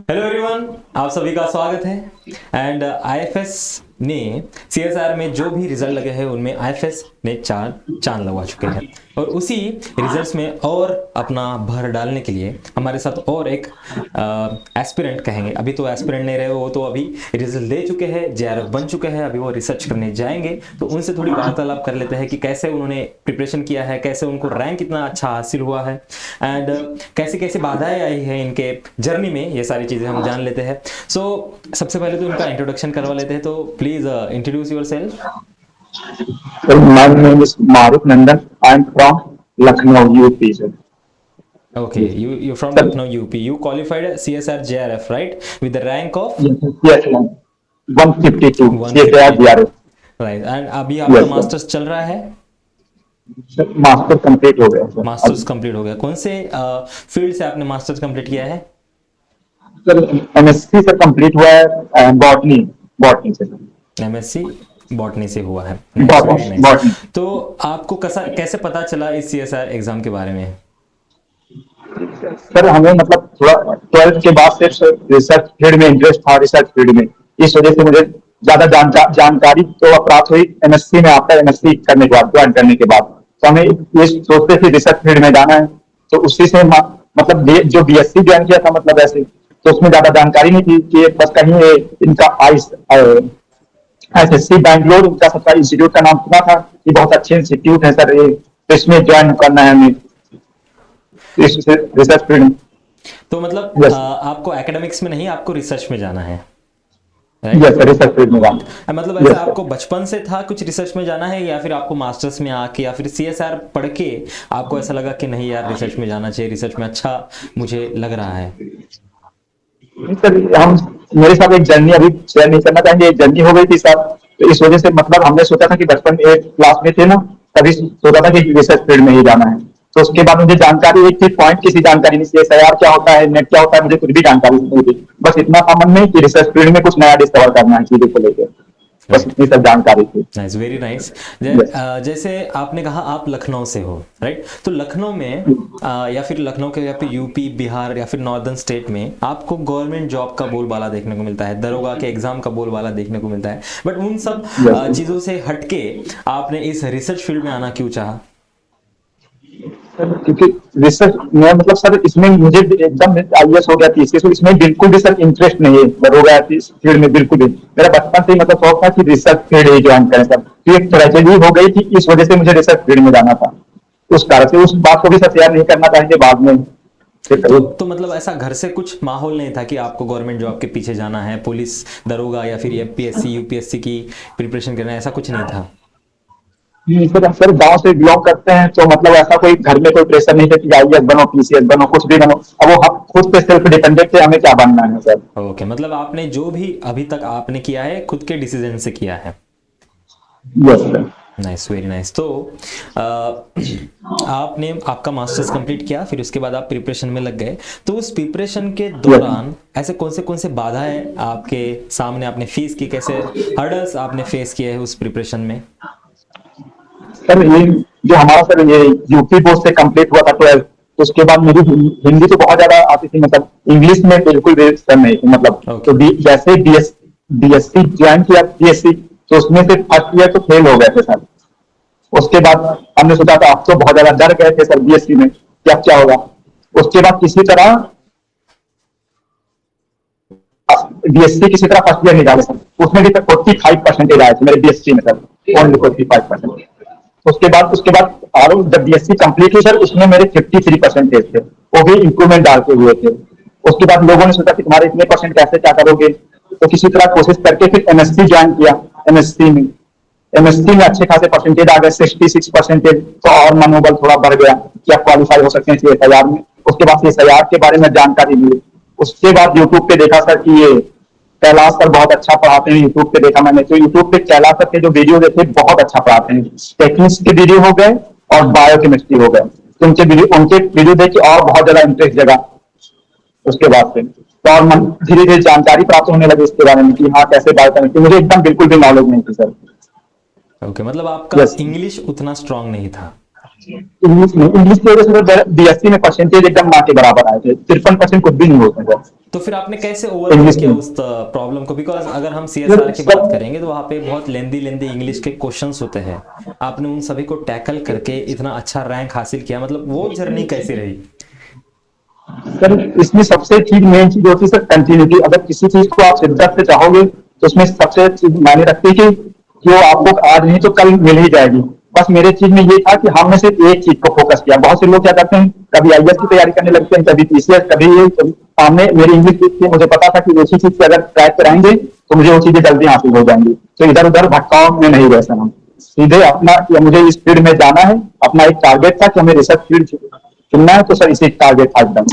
Hello everyone, आप सभी का स्वागत है। एंड आईएफएस ने सीएसआर में जो भी रिजल्ट लगे हैं उनमें आईएफएस ने चांद लगवा चुके हैं और उसी रिजल्ट्स में और अपना भर डालने के लिए हमारे साथ और एक एस्पिरेंट कहेंगे। अभी तो एस्पिरेंट नहीं रहे, वो तो अभी रिजल्ट दे चुके हैं, जेआरएफ बन चुके हैं, अभी वो रिसर्च करने जाएंगे। तो उनसे थोड़ी वार्तालाप कर लेते हैं कि कैसे उन्होंने प्रिपरेशन किया है, कैसे उनको रैंक इतना अच्छा हासिल हुआ है एंड कैसे कैसे बाधाएं आई है इनके जर्नी में, ये सारी चीजें हम जान लेते हैं। सो सबसे पहले तो इनका इंट्रोडक्शन करवा लेते हैं। तो please introduce yourself. So my name is Maruk Nandan. I'm from Lucknow, UP, sir. Okay, you're from Sir, Lucknow, UP. You qualified CSR JRF, right? With the rank of yes, ma'am. 152 CSR 150, GRF. right? And अभी आपका Yes, sir. Masters चल रहा है? Sir, master complete हो गया sir masters अब। Complete हो गया। कौन से फील्ड से आपने मास्टर्स कंप्लीट किया है? सर एमएससी से कंप्लीट हुआ है बॉटनी बॉटनी से सर। एमएससी बॉटनी से हुआ है। Nice, very botany nice. Botany. तो आपको कैसे पता चला इस सीएसआर एग्जाम के बारे में? सर हमें मतलब थोड़ा 12th के बाद से रिसर्च फील्ड में इंटरेस्ट था, रिसर्च फील्ड में। इस वजह से मुझे ज्यादा जानकारी तो प्राप्त हुई एमएससी में, आपका एमएससी करने के बाद, ज्वाइन करने के बाद। तो हमें ये सोचते थे रिसर्च फील्ड में जाना है, तो उसी से मतलब जो बीएससी ज्वाइन किया था, मतलब ऐसे तो उसमें ज्यादा जानकारी नहीं थी कि बस कहीं इनका एसएससी बैंगलोर, इनका सबका इंस्टीट्यूट का नाम सुना था कि बहुत अच्छे इंस्टीट्यूट है सर, ये इसमें ज्वाइन करना है हमें रिसर्च फील्ड। तो मतलब यस आपको एकेडमिक्स में नहीं, आपको रिसर्च में जाना है, yes right? Sir, research field में जाना। मतलब ऐसा यस सर। आपको बचपन से था कुछ रिसर्च में जाना है, या फिर आपको मास्टर्स में आके या फिर सीएसआर पढ़ के आपको ऐसा लगा कि नहीं यार रिसर्च में जाना चाहिए, रिसर्च में अच्छा मुझे लग रहा है? सर हम मेरे साथ एक जर्नी अभी शेयर नहीं करना चाहेंगे, एक जर्नी हो गई थी सर। तो इस वजह से मतलब हमने सोचा था कि बचपन 8 क्लास में थे ना, तभी सोचा था कि रिसर्च फील्ड में ही जाना है। तो उसके बाद मुझे जानकारी एक थी पॉइंट, किसी जानकारी नहीं, सीएसआईआर क्या होता है, नेट क्या होता है, मुझे कुछ भी जानकारी नहीं थी। बस इतना था मन में कि रिसर्च फील्ड में कुछ नया डिस्कवर करना है चीजों को लेकर। बस राइट, इतनी सब जानकारी थी। Nice, very nice. यस जैसे आपने कहा आप लखनऊ से हो, राइट? तो लखनऊ में या फिर लखनऊ के या फिर यूपी, बिहार या फिर नॉर्दर्न स्टेट में आपको गवर्नमेंट जॉब का बोलबाला देखने को मिलता है, दरोगा के एग्जाम का बोलबाला देखने को मिलता है। बट उन सब यस चीज़ों से हटके आपने इस रिसर्च फील्ड में आना क्यों चाहा? सर, क्योंकि रिसर्च में मतलब सर इसमें मुझे एकदम आईएएस हो गया थी, इसमें बिल्कुल भी सर इंटरेस्ट नहीं है, हो गया थी इस फील्ड में बिल्कुल भी। मेरा बचपन से ही मतलब शौक था कि रिसर्च फील्ड ही ज्वाइन करें सर। तो एक ट्रेजेडी हो गई थी, इस वजह से मुझे रिसर्च फील्ड में जाना था। उस कारण से उस बात को भी सर शेयर नहीं करना चाहेंगे बाद में। तो मतलब ऐसा घर से कुछ माहौल नहीं था कि आपको गवर्नमेंट जॉब के पीछे जाना है, पुलिस दरोगा या फिर एमपीएससी यूपीएससी की प्रिपरेशन करना है, ऐसा कुछ नहीं था? सर सर गांव से बिलोंग करते हैं, तो मतलब ऐसा कोई घर में कोई प्रेशर नहीं था कि आईएएस बनो, पीसीएस बनो, कुछ भी बनो। अब वो हम खुद पे सेल्फ डिपेंडेंट थे, हमें क्या बनना है सर। ओके, मतलब आपने जो भी अभी तक आपने किया है खुद के डिसीजन से किया है। Yes sir. Nice, very nice. तो आपने आपका मास्टर्स कंप्लीट किया, फिर उसके बाद आप प्रिपरेशन में लग गए। तो उस प्रिपरेशन के दौरान ऐसे कौन से बाधाएं आपके सामने आपने फेस की, कैसे हर्डल्स आपने फेस किए हैं उस प्रिपरेशन में? सर ये जो हमारा सर ये यूपी बोर्ड से कंप्लीट हुआ था 12th, तो उसके बाद मेरी हिंदी तो बहुत ज्यादा आती थी, मतलब इंग्लिश में बिल्कुल भी सर नहीं थी मतलब। ओके, तो जैसे बीएससी ज्वाइन किया बीएससी, तो उसमें से फर्स्ट ईयर तो फेल हो गए थे सर। उसके बाद हमने सोचा था, अब तो बहुत ज्यादा डर गए थे सर बीएससी में कि अब क्या होगा। उसके बाद किसी तरह बीएससी किसी तरह फर्स्ट ईयर निकाले सर, उसमें भी 45% आए थे मेरे बीएससी में सर, ओनली 45%। उसके बाद और जब बीएससी कंप्लीट हुई सर, उसमें मेरे 53% थे, वो भी इंप्रूवमेंट डालते हुए थे। उसके बाद लोगों ने सोचा कि तुम्हारे इतने परसेंट कैसे क्या करोगे, तो किसी तरह कोशिश करके फिर एमएससी ज्वाइन किया। एमएससी में अच्छे खासे परसेंटेज आ गए, 66%। तो और मनोबल थोड़ा बढ़ गया कि आप क्वालिफाई हो सकते हैं सीएसआईआर में। उसके बाद सीएसआईआर के बारे में जानकारी ली। उसके बाद यूट्यूब पे देखा सर कि ये कैलाश सर बहुत अच्छा पढ़ाते हैं, यूट्यूब पे देखा मैंने, तो यूट्यूब पे कैलाश सर के जो वीडियो देखे बहुत अच्छा पढ़ाते हैं। टेक्निक्स के वीडियो हो गए और बायोकेमिस्ट्री हो गए, तो उनके वीडियो देख के और बहुत ज्यादा इंटरेस्ट जगा। उसके बाद से तो और धीरे धीरे जानकारी प्राप्त होने लगी इसके बारे में कि हाँ कैसे बायोकेमिस्ट्री, मुझे एकदम बिल्कुल भी नॉलेज नहीं थी सर। ओके, मतलब आपका यस इंग्लिश उतना स्ट्रांग नहीं था। इंग्लिश में, इंग्लिश की वजह से बीएससी में परसेंटेज एकदम ना के बराबर आए थे, 53% कुछ भी नहीं होते थे तो फिर आपने कैसे ओवरकम इंग्लिश किया में। उस प्रॉब्लम को? बिकॉज अगर हम सीएसआर सर की बात सर करेंगे तो वहाँ पे बहुत लेंदी लेंदी इंग्लिश के क्वेश्चंस होते हैं, आपने उन सभी को टैकल करके इतना अच्छा रैंक हासिल किया, मतलब वो जर्नी कैसी रही? सर इसमें सबसे चीज मेन चीज होती है सर कंटिन्यूटी। अगर किसी चीज को आप शिद्दत से चाहोगे तो उसमें सबसे चीज मायने रखती है कि वो आपको आज नहीं तो कल मिल ही जाएगी। बस मेरे चीज में ये था कि हमने सिर्फ एक चीज को फोकस किया। बहुत से लोग क्या करते हैं, कभी आईएएस की तैयारी करने लगते हैं, कभी पीसीएस, कभी ये हमने, मेरी इंग्लिश थी, मुझे पता था कि उसी चीज से अगर ट्रैक कराएंगे तो मुझे वो चीजें जल्दी हासिल हो जाएंगी। तो इधर उधर भटकाव में नहीं गए सर हम, सीधे अपना कि मुझे इस फील्ड में जाना है। अपना एक टारगेट था कि हमें रिसर्च फील्ड चुनना है, तो सर इसी टारगेट था एकदम।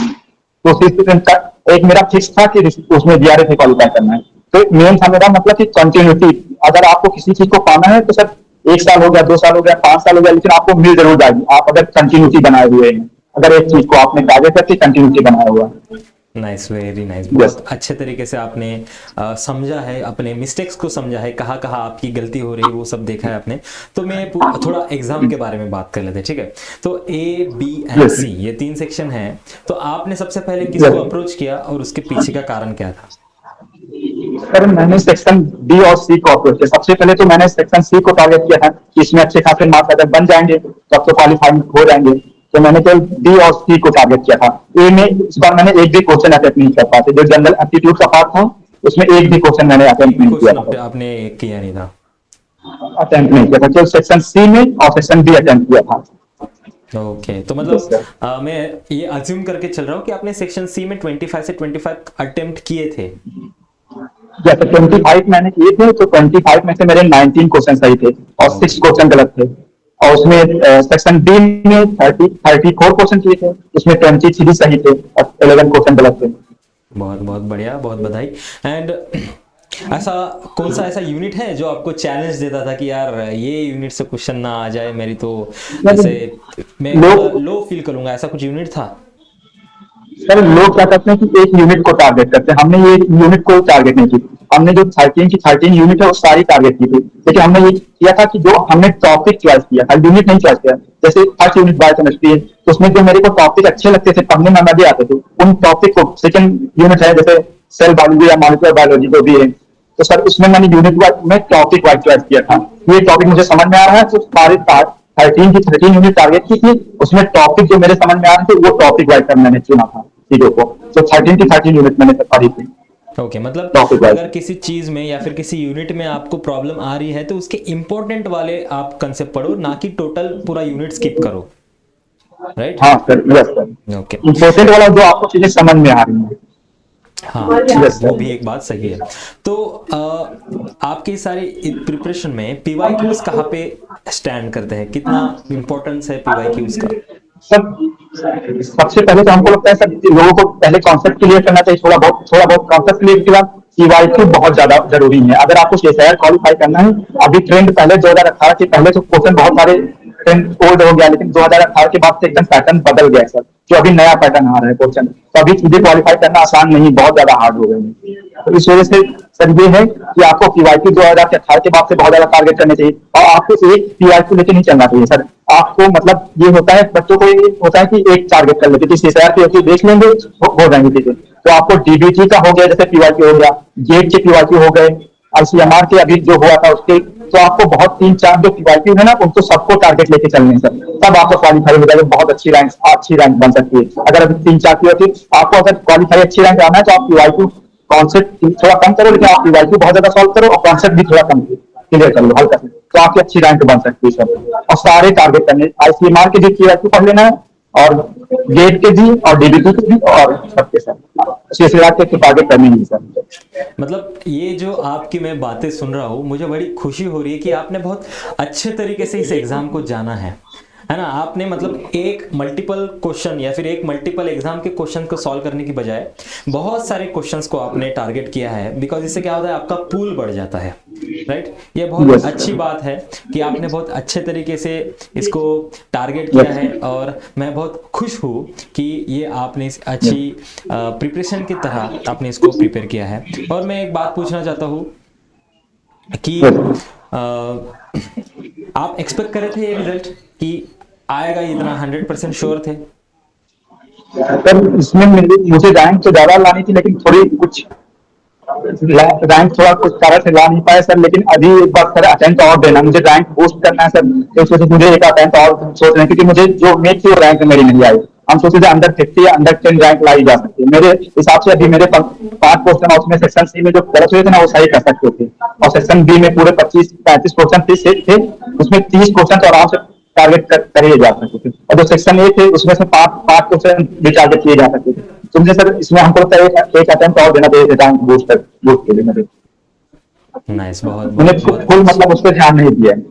तो एक मेरा फिक्स था कि उसमें जीआरएफ में क्वालिफाई करना है। तो मेन था मेरा मतलब कि कंटिन्यूटी। अगर आपको किसी चीज को पाना है तो सर 1 साल हो गया, 2 साल हो गया, 5 साल हो गया, लेकिन आपको मिल जरूर जाएगी, आप अगर कंटिन्यूटी बनाए हुए हैं। अगर एक चीज को आपने टारगेट करके कंटिन्यूटी बनाया हुआ है। नाइस, वेरी नाइस, यस बहुत अच्छे तरीके से आपने समझा है, अपने मिस्टेक्स को समझा है, कहाँ कहाँ आपकी गलती हो रही है वो सब देखा है आपने। तो मैं थोड़ा एग्जाम के बारे में बात कर लेते हैं, ठीक है? तो ए, बी एंड यस सी ये 3 सेक्शन है, तो आपने सबसे पहले किसको यस अप्रोच किया और उसके पीछे का कारण क्या था? सर मैंने सेक्शन बी और सी को अप्रोच किया। सबसे पहले तो मैंने सेक्शन सी को टारगेट किया था कि इसमें अच्छे खासे मार्क्स अगर बन जाएंगे तो अब तो क्वालिफाई हो जाएंगे। तो मैंने केवल बी और सी को टारगेट किया था। ए में इस बार मैंने एक भी क्वेश्चन अटेम्प्ट नहीं कर पाते, जो जनरल एप्टीट्यूड का पार्ट था उसमें एक भी क्वेश्चन मैंने एक अटेम्प्ट भी नहीं किया क्वेश्चन था। आपने किया नहीं था? अटेम्प्ट नहीं किया था, केवल सेक्शन सी में और सेक्शन बी अटेम्प्ट किया था। ओके, तो यस मतलब सर। मैं ये अज्यूम करके चल रहा हूँ कि आपने सेक्शन सी में 25 से 25 अटेम्प्ट किए थे। जैसे 25 मैंने किए थे, तो 25 में से मेरे 19 क्वेश्चन सही थे और 6 ओके, क्वेश्चन गलत थे। और उसमें सेक्शन डी में 34 क्वेश्चन किए थे, उसमें 23 सही थे और 11 क्वेश्चन गलत थे। बहुत बहुत बढ़िया, बहुत बधाई। एंड ऐसा कौन सा ऐसा यूनिट है जो आपको चैलेंज देता था कि यार ये यूनिट से क्वेश्चन ना आ जाए मेरी तो ऐसे मैं थोड़ा लोग लो फील करूंगा, ऐसा कुछ यूनिट था? सर लोग क्या करते हैं कि एक यूनिट को टारगेट करते हैं, हमने ये यूनिट को टारगेट नहीं की। हमने जो 13 यूनिट है वो सारी टारगेट की थी, लेकिन हमने ये किया था कि जो हमने टॉपिक चॉइस किया था, यूनिट नहीं चॉइस किया। जैसे फर्स्ट यूनिट बायोकेमिस्ट्री है, तो उसमें जो मेरे को टॉपिक अच्छे लगते थे, पढ़ने में मजे आते थे, उन टॉपिक को, सेकंड यूनिट है जैसे सेल बायोलॉजी या मॉलिक्यूलर बायोलॉजी जो भी है, तो सर उसमें मैंने यूनिट वाइज में टॉपिक वाइज चॉइस किया था। ये टॉपिक मुझे समझ में आ रहा है, तो सारे 13 यूनिट टारगेट की थी। उसमें टॉपिक जो मेरे समझ में आ रहे थे वो टॉपिक वाइज कर मैंने चुना था चीजों को। तो 13 यूनिट मैंने पढ़ी थी ओके, मतलब टॉपिक वाइज। अगर किसी चीज में या फिर किसी यूनिट में आपको प्रॉब्लम आ रही है तो उसके इंपॉर्टेंट वाले आप कंसेप्ट पढ़ो, ना कि टोटल पूरा यूनिट स्किप करो, राइट? हाँ sir, yes sir. Okay, important वाला जो आपको चीजें समझ में आ रही हैं। हाँ, यस वो सर। भी एक बात सही है। तो आपकी सारी प्रिपरेशन में पीवाईक्यूज कहाँ पे स्टैंड करते हैं, कितना इंपॉर्टेंस है पीवाईक्यूज का? सब सबसे पहले तो हमको लगता है सर लोगों को पहले कॉन्सेप्ट क्लियर करना चाहिए, थोड़ा बहुत कॉन्सेप्ट क्लियर के बाद पीवाईक्यू बहुत ज्यादा जरूरी है। अगर आपको सीएसआईआर क्वालिफाई करना है, अभी ट्रेंड पहले 2018 के पहले तो क्वेश्चन बहुत सारे ट्रेंड ओल्ड हो गया, लेकिन 2018 के बाद से एकदम पैटर्न बदल गया सर। जो अभी नया पैटर्न आ रहा है क्वेश्चन, तो अभी चीजें क्वालिफाई करना आसान नहीं, बहुत ज्यादा हार्ड हो गई है। तो इस वजह से सर ये है कि आपको पीवाईक्यू 2018 के बाद से बहुत ज्यादा टारगेट करने चाहिए, और आपको एक पीवाईक्यू लेके नहीं चलना चाहिए सर। आपको मतलब ये होता है, बच्चों को ये होता है कि एक टारगेट कर लेते, सीएसआईआर की देख लेंगे हो जाएंगे चीजें। तो आपको डीबीटी का हो गया, जैसे पीवाईक्यू हो गया, गेट के पीवाईक्यू हो गए, आईसीएमआर के अभी जो हुआ था उसके, तो आपको बहुत 3-4 जो पीवाईक्यू है ना, उनको सबको टारगेट लेके चलने सर, तब आपको क्वालिफाई हो जाएगा, बहुत अच्छी रैंक बन सकती है। अगर अभी 3-4 पीवाईक्यू आपको अगर क्वालिफाई अच्छी रैंक आना है, तो आप पीवाईक्यू कॉन्सेप्ट थोड़ा कम करो, लेकिन आप पीवाईक्यू बहुत ज्यादा सॉल्व करो और कॉन्सेप्ट भी थोड़ा कम क्लियर कर लो हल्का से, तो आपकी अच्छी रैंक बन सकती है सर। और सारे टारगेट करने, आईसीएमआर के भी पीवाईक्यू पढ़ लेना है, और गेट के भी और डीबीटी के भी, और सबके सर सीएसआईआर के टारगेट करने ही सर। मतलब ये जो आपकी मैं बातें सुन रहा हूँ, मुझे बड़ी खुशी हो रही है कि आपने बहुत अच्छे तरीके से इस एग्जाम को जाना है ना? आपने मतलब एक मल्टीपल क्वेश्चन या फिर एक मल्टीपल एग्जाम के क्वेश्चन को सॉल्व करने की बजाय बहुत सारे क्वेश्चंस को आपने टारगेट किया है, बिकॉज इससे क्या होता है, आपका पूल बढ़ जाता है, राइट? ये बहुत अच्छी बात है कि आपने बहुत अच्छे तरीके से इसको टारगेट किया है, और मैं बहुत खुश हूँ कि ये आपने इस अच्छी प्रिपरेशन की तरह आपने इसको प्रिपेयर किया है। और मैं एक बात पूछना चाहता हूँ कि आप एक्सपेक्ट कर रहे थे ये रिजल्ट कि आएगा इतना 100% श्योर थे? सर इसमें मुझे रैंक तो ज्यादा लानी थी, लेकिन थोड़ी कुछ रैंक थोड़ा कुछ कारण से ला नहीं पाया सर। लेकिन अभी एक बार सर अटेम्प्ट और देना, मुझे रैंक बूस्ट करना है सर। तो इस वजह से मुझे एक अटेम्प्ट और सोच रहे हैं, क्योंकि मुझे जो मेक थी वो रैंक मेरी नहीं आई। हम सोचे थे अंडर 50 या अंडर 10 रैंक लाई जा सकती है मेरे हिसाब से। अभी मेरे 5 क्वेश्चन उसमें सेक्शन सी में जो गलत हुए थे ना, वो सही कर सकते थे। और सेक्शन बी में पूरे 25-35 क्वेश्चन थे, उसमें 30 क्वेश्चन तो आराम से टारगेट करे जा सकते थे। और जो सेक्शन ए थे उसमें से 5 क्वेश्चन भी टारगेट किए जा सकते थे। तो मुझे सर इसमें हमको लगता है एक अटेम्प्ट और देना चाहिए था बूस्ट के लिए मेरे। नाइस, बहुत मैंने बहुत बहुत फुल अच्छी। मतलब उस पर ध्यान नहीं दिया है।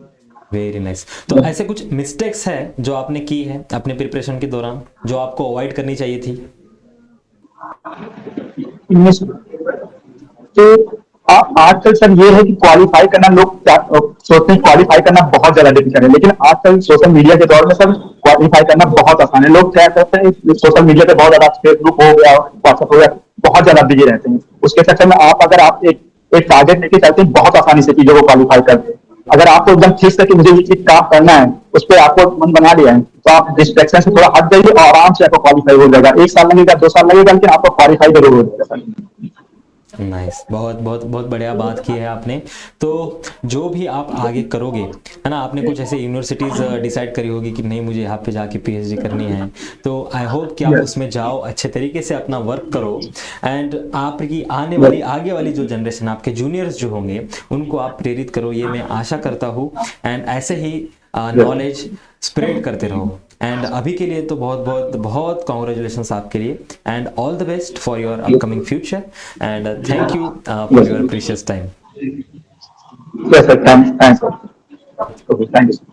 Very nice. तो ऐसे कुछ मिस्टेक्स है जो आपने की है अपने प्रिपरेशन के दौरान, जो आपको अवॉइड करनी चाहिए थी? इनमें से तो आजकल सर ये है कि क्वालिफाई करना, लोग सोचते हैं क्वालिफाई करना बहुत ज्यादा डिफिकल्ट है, लेकिन आजकल सोशल मीडिया के दौर में सर क्वालिफाई करना बहुत आसान है। लोग क्या करते हैं, सोशल मीडिया पे बहुत ज्यादा, फेसबुक हो गया, व्हाट्सएप हो गया, बहुत ज्यादा बिजी रहते हैं। उसके चक्कर में अगर आप एक टारगेट लेके चलते हैं, बहुत आसानी से चीजों को क्वालिफाई करते हैं। अगर आपको एकदम फिक्स है कि मुझे ये चीज काम करना है, उस पर आपको मन बना लिया है, तो आप डिस्ट्रैक्शन से थोड़ा हट जाइए और आराम से आपको क्वालिफाई हो जाएगा। 1 साल लगेगा, 2 साल लगेगा, लेकिन आपको क्वालिफाई जरूर हो जाएगा सर। नाइस, बहुत बहुत बहुत बढ़िया बात की है आपने। तो जो भी आप आगे करोगे, है ना, आपने कुछ ऐसे यूनिवर्सिटीज डिसाइड करी होगी कि नहीं मुझे यहाँ पे जाके पीएचडी करनी है, तो आई होप कि आप उसमें जाओ, अच्छे तरीके से अपना वर्क करो, एंड आपकी आने वाली आगे वाली जो जनरेशन, आपके जूनियर्स जो होंगे, उनको आप प्रेरित करो, ये मैं आशा करता हूँ। एंड ऐसे ही नॉलेज स्प्रेड करते रहो। एंड अभी के लिए तो बहुत बहुत बहुत कॉन्ग्रेचुलेशंस आपके लिए, and all the best for your upcoming future, and thank you for your precious time. Yes, sir. Thanks. Okay, thank you.